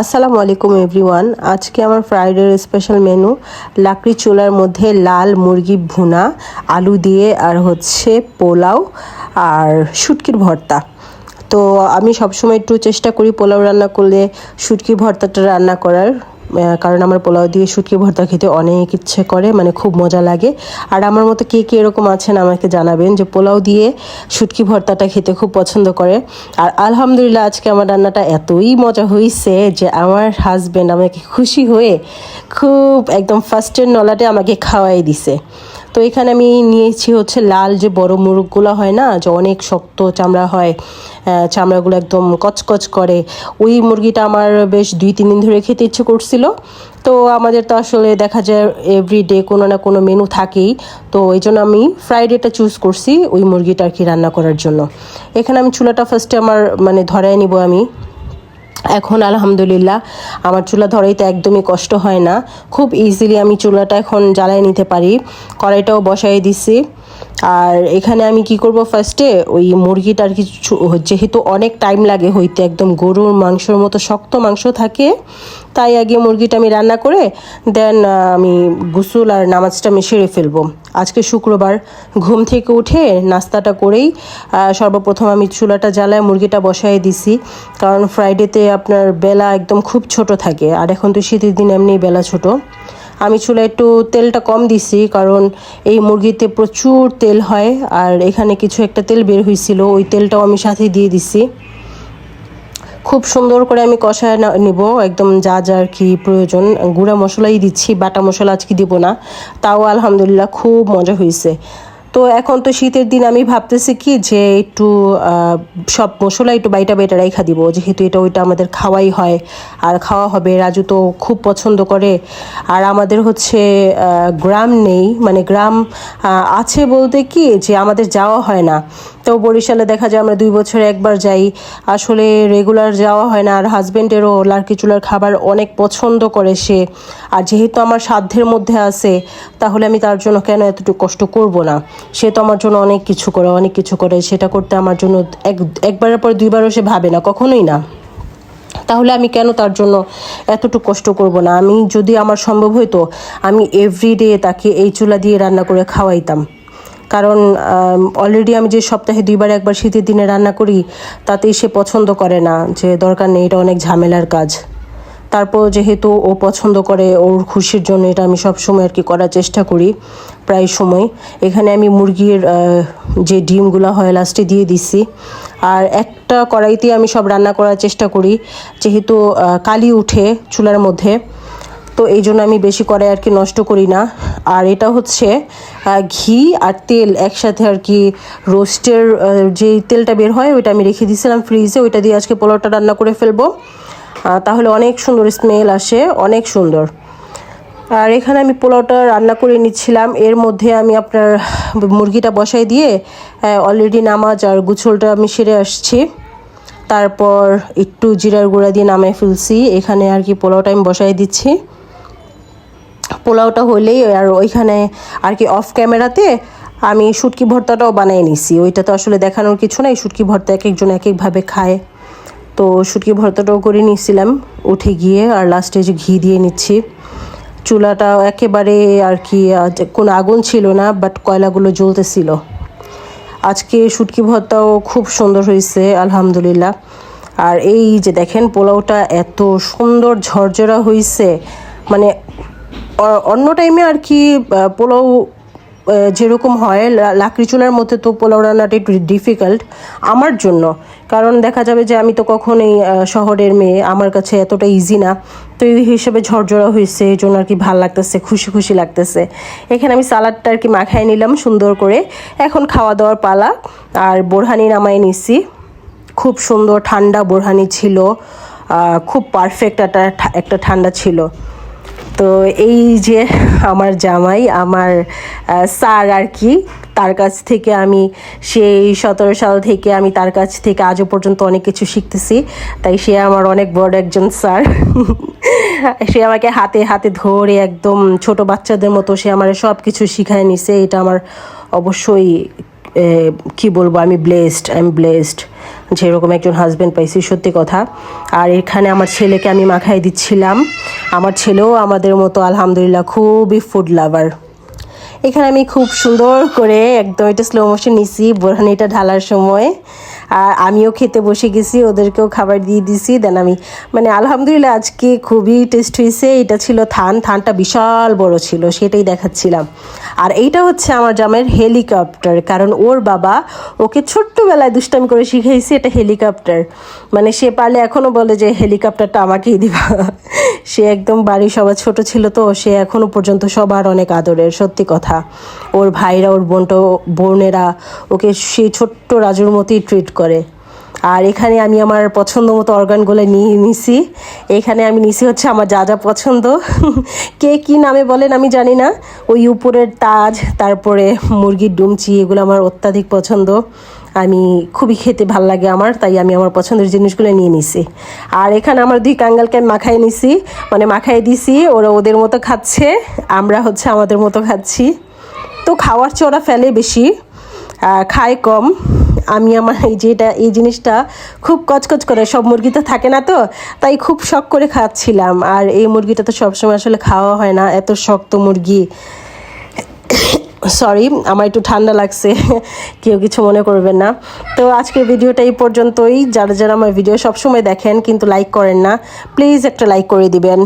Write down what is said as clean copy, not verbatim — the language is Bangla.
আসসালামু আলাইকুম এভরিওয়ান। আজকে আমার ফ্রাইডের স্পেশাল মেনু লাকড়ি চুলার মধ্যে লাল মুরগি ভুনা, আলু দিয়ে আর হচ্ছে পোলাও আর শুটকির ভর্তা। তো আমি সবসময় একটু চেষ্টা করি পোলাও রান্না করলে শুটকি ভর্তাটা রান্না করার, কারণ আমার পোলাও দিয়ে শুটকি ভর্তা খেতে অনেক ইচ্ছে করে, মানে খুব মজা লাগে। আর আমার মতো কে কে এরকম আছেন আমাকে জানাবেন যে পোলাও দিয়ে শুটকি ভর্তাটা খেতে খুব পছন্দ করে। আর আলহামদুলিল্লাহ আজকে আমার রান্নাটা এতই মজা হয়েছে যে আমার হাজব্যান্ড আমাকে খুশি হয়ে খুব একদম ফার্স্টের নলাটে আমাকে খাওয়াই দিছে। তো এখানে আমি নিয়েছি হচ্ছে লাল যে বড় মুরগগুলো হয় না, যে অনেক শক্ত চামড়া হয়, চামড়াগুলো একদম কচকচ করে, ওই মুরগিটা আমার বেশ 2-3 দিন ধরে খেতে ইচ্ছে করছিল। তো আমাদের তো আসলে দেখা যায় এভরিডে কোনো না কোনো মেনু থাকেই, তো এই জন্য আমি ফ্রাইডেটা চুজ করছি ওই মুরগিটা আর কি রান্না করার জন্য। এখানে আমি চুলাটা ফার্স্টে আমার মানে ধরায় নিব আমি। এখন আলহামদুলিল্লাহ আমার চুলা ধরাইতে একদমই কষ্ট হয় না, খুব ইজিলি আমি চুলাটা এখন জ্বালায় নিতে পারি। কড়াইটাও বসাই দিছি। আর এখানে আমি কি করব, ফার্স্টে ওই মুরগিটা আর কি, যেহেতু অনেক টাইম লাগে হইতে, একদম গরুর মাংসর মতো শক্ত মাংস থাকে, তাই আগে মুরগিটা আমি রান্না করে দেন আমি গোসল আর নামাজটা আমি সেরে ফেলবো। আজকে শুক্রবার, ঘুম থেকে উঠে নাস্তাটা করেই সর্বপ্রথম আমি চুলাটা জ্বালায় মুরগিটা বসাই দিছি, কারণ ফ্রাইডেতে আপনার বেলা একদম খুব ছোট থাকে, আর এখন তো শীতের দিন এমনি বেলা ছোট। আমি চুলায় একটু তেলটা কম দিছি, কারণ এই মুরগিতে প্রচুর তেল হয়, আর এখানে কিছু একটা তেল বের হয়েছিল, ওই তেলটাও আমি সাথে দিয়ে দিছি। খুব সুন্দর করে আমি কষায় নিব, একদম যা যা আর কি প্রয়োজন। গুঁড়া মশলাই দিচ্ছি, বাটা মশলা আজকে দিব না, তাও আলহামদুলিল্লাহ খুব মজা হয়েছে। তো এখন তো শীতের দিন, আমি ভাবতেছি কি যে একটু সব মশলা একটু বাইটা বেটা রাইখা দিব, যেহেতু এটা ওইটা আমাদের খাওয়াই হয় আর খাওয়া হবে। রাজু তো খুব পছন্দ করে। আর আমাদের হচ্ছে গ্রাম নেই, মানে গ্রাম আছে বলতে কি যে আমাদের যাওয়া হয় না। তো বরিশালে দেখা যায় আমরা 2 বছরে একবার যাই, আসলে রেগুলার যাওয়া হয় না। আর হাজব্যান্ডেরও লার্কি চুলার খাবার অনেক পছন্দ করে সে, আর যেহেতু আমার সাধ্যের মধ্যে আছে, তাহলে আমি তার জন্য কেন এতটুকু কষ্ট করব না। সে তো আমার জন্য অনেক কিছু করে, অনেক কিছু করে, সেটা করতে আমার জন্য একবারের পর 2বারও সে ভাবে না, কখনোই না। তাহলে আমি কেন তার জন্য এতটুকু কষ্ট করব না। আমি যদি আমার সম্ভব হইতো আমি এভরিডে তাকে এই চুলা দিয়ে রান্না করে খাওয়াইতাম, কারণ অলরেডি আমি যে সপ্তাহে 2বার একবার শীতের দিনে রান্না করি, তাতেই সে পছন্দ করে না, যে দরকার নেই, এটা অনেক ঝামেলার কাজ। তারপর যেহেতু ও পছন্দ করে, ওর খুশির জন্য এটা আমি সব সময় আর কি করার চেষ্টা করি প্রায় সময়। এখানে আমি মুরগির যে ডিমগুলো হয় লাস্টে দিয়ে দিছি। আর একটা কড়াইতে আমি সব রান্না করার চেষ্টা করি, যেহেতু কালি উঠে চুলার মধ্যে, তো এই জন্য আমি বেশি কড়াই আর কি নষ্ট করি না। আর এটা হচ্ছে ঘি আর তেল একসাথে আর কি, রোস্টের যে তেলটা বের হয় ওইটা আমি রেখে দিয়েছিলাম ফ্রিজে, ওইটা দিয়ে আজকে পোলাওটা রান্না করে ফেলবো, তাহলে অনেক সুন্দর স্মেল আসে, অনেক সুন্দর। আর এখানে আমি পোলাওটা রান্না করে নিচ্ছিলাম, এর মধ্যে আমি আপনার মুরগিটা বসাই দিয়ে অলরেডি নামাজ আর গোসলটা আমি সেরে আসছি। তারপর একটু জিরার গুঁড়া দিয়ে নামাই ফেলছি। এখানে আর কি পোলাওটা আমি বসাই দিচ্ছি। পোলাওটা হলেই আর ওইখানে আর কি অফ ক্যামেরাতে আমি শুটকি ভর্তাটাও বানিয়ে নিছি। ওইটা তো আসলে দেখানোর কিছু নাই, শুটকি ভর্তা এক একজন এক একভাবে খায়, তো শুটকি ভর্তাটাও করে নিয়েছিলাম উঠে গিয়ে। আর লাস্টে যে ঘি দিয়ে নিচ্ছি। চুলাটা একেবারে আর কি কোনো আগুন ছিল না, বাট কয়লাগুলো জ্বলতেছিল। আজকে শুটকি ভর্তাও খুব সুন্দর হয়েছে আলহামদুলিল্লাহ। আর এই যে দেখেন পোলাওটা এত সুন্দর ঝরঝরা হয়েছে, মানে অন্য টাইমে আর কি পোলাও যেরকম হয় লাকড়ি চুলার মধ্যে, তো পোলাও রান্নাটা একটু ডিফিকাল্ট আমার জন্য, কারণ দেখা যাবে যে আমি তো কখনোই শহরের মেয়ে, আমার কাছে এতটা ইজি না। তো এই হিসেবে ঝরঝরা হয়েছে, এই জন্য আর কি ভালো লাগতেছে, খুশি খুশি লাগতেছে। এখানে আমি সালাডটা আর কি মাখাই নিলাম সুন্দর করে। এখন খাওয়া দাওয়ার পালা। আর বোরহানি নামাই নিছি, খুব সুন্দর ঠান্ডা বোরহানি ছিল, খুব পারফেক্ট একটা ঠান্ডা ছিল। তো এই যে আমার জামাই, আমার স্যার আর কি, তার কাছ থেকে আমি সেই 17 সাল থেকে আমি তার কাছ থেকে আজও পর্যন্ত অনেক কিছু শিখতেছি, তাই সে আমার অনেক বড় একজন স্যার। সে আমাকে হাতে হাতে ধরে একদম ছোট বাচ্চাদের মতো সে আমার সব কিছু শিখায় নিছে, এটা আমার অবশ্যই কি বলবো, আমি ব্লেসড যেরকম একজন হাজব্যান্ড পাইছি, সত্যি কথা। আর এখানে আমার ছেলেকে আমি মাখাই দিচ্ছিলাম। আমার ছেলেও আমাদের মতো আলহামদুলিল্লাহ খুবই ফুড লাভার। এখানে আমি খুব সুন্দর করে একদম এটা স্লো মোশন নিছি বোরহানিটা ঢালার সময়। আর আমিও খেতে বসে গেছি, ওদেরকেও খাবার দিয়ে দিছি। দেন আমি আলহামদুলিল্লাহ আজকে খুবই টেস্ট হয়েছে। এটা ছিল থানটা বিশাল বড় ছিল, সেটাই দেখাচ্ছিলাম। আর এইটা হচ্ছে আমার জামাইয়ের হেলিকপ্টার, কারণ ওর বাবা ওকে ছোট্টবেলায় দুষ্টামি করে শিখাইছে এটা হেলিকপ্টার। সে পারলে এখনও বলে যে হেলিকপ্টারটা আমাকেই দিবা। সে একদম বাড়ির সবার ছোট ছিল, তো সে এখনো পর্যন্ত সবার অনেক আদরের, সত্যি কথা। ওর ভাইরা, ওর বোনেরা ওকে সেই ছোট্ট রাজুর মতোই ট্রিট করে। আর এখানে আমি আমার পছন্দ মতো অর্গানগুলো নিয়ে নিছি। এখানে আমি নিছি হচ্ছে আমার যা যা পছন্দ। কে কী নামে বলেন আমি জানি না। ওই উপরের তাজ, তারপরে মুরগির ডুমচি, এগুলো আমার অত্যাধিক পছন্দ। আমি খুবই খেতে ভাল লাগে আমার, তাই আমি আমার পছন্দের জিনিসগুলো নিয়ে নিছি। আর এখানে আমার 2 কাঙ্গালকে মাখাই নিছি, মাখাই দিছি। ওরা ওদের মতো খাচ্ছে, আমরা হচ্ছে আমাদের মতো খাচ্ছি। তো খাওয়ার চেয়ে ওরা ফেলে বেশি, খায় কম। আমি আমার এই জিনিসটা খুব কচকচ করে, সব মুরগি তো থাকে না, তো তাই খুব শখ করে খাচ্ছিলাম। আর এই মুরগিটা তো সবসময় আসলে খাওয়া হয় না, এত শক্ত মুরগি। সরি, আমার একটু ঠান্ডা লাগছে, কেউ কিছু মনে করবেন না। তো আজকের ভিডিওটা এই পর্যন্তই। যারা আমার ভিডিও সবসময় দেখেন কিন্তু লাইক করেন না, প্লিজ একটা লাইক করে দিবেন।